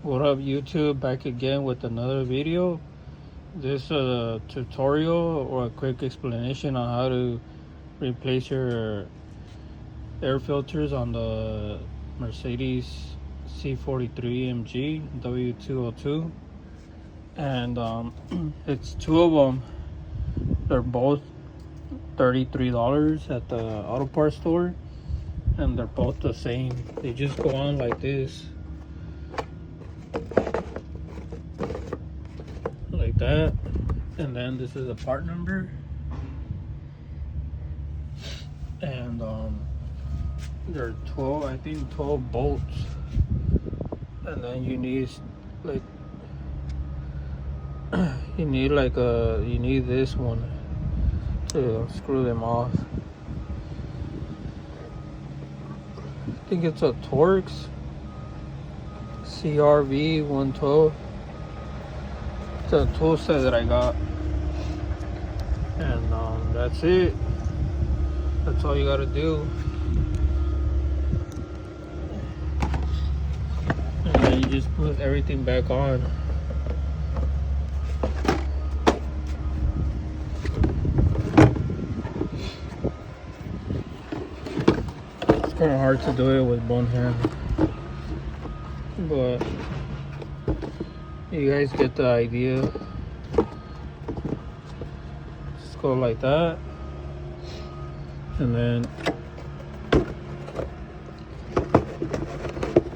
What up, YouTube? Back again with another video. This is a tutorial or a quick explanation on how to replace your air filters on the Mercedes C43 AMG W202. And it's two of them. They're both $33 at the auto parts store, and they're both the same. They just go on like this, like that, and then this is a part number, and there are 12, I think 12 bolts, and then you need like you need this one to screw them off. I think it's a Torx CRV 112. It's a tool set that I got, and that's it. That's all you gotta do. And then you just put everything back on. It's kind of hard to do it with one hand, but you guys get the idea. Just go like that, and then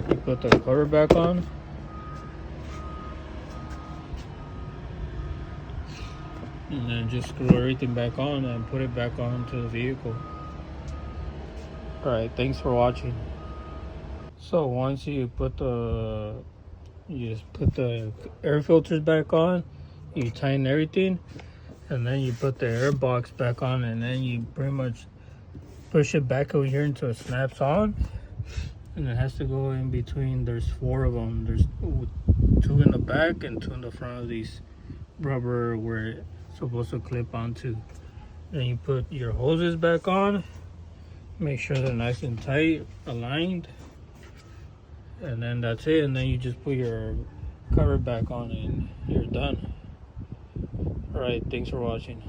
you put the cover back on, and then just screw everything back on and put it back onto the vehicle. Alright, thanks for watching. So once you just put the air filters back on, you tighten everything, and then you put the air box back on, and then you pretty much push it back over here until it snaps on, and it has to go in between. There's 4 of them. There's 2 in the back and 2 in the front of these rubber where it's supposed to clip onto. Then you put your hoses back on, make sure they're nice and tight, aligned, and then that's it. And then you just put your cover back on and you're done. Alright, thanks for watching.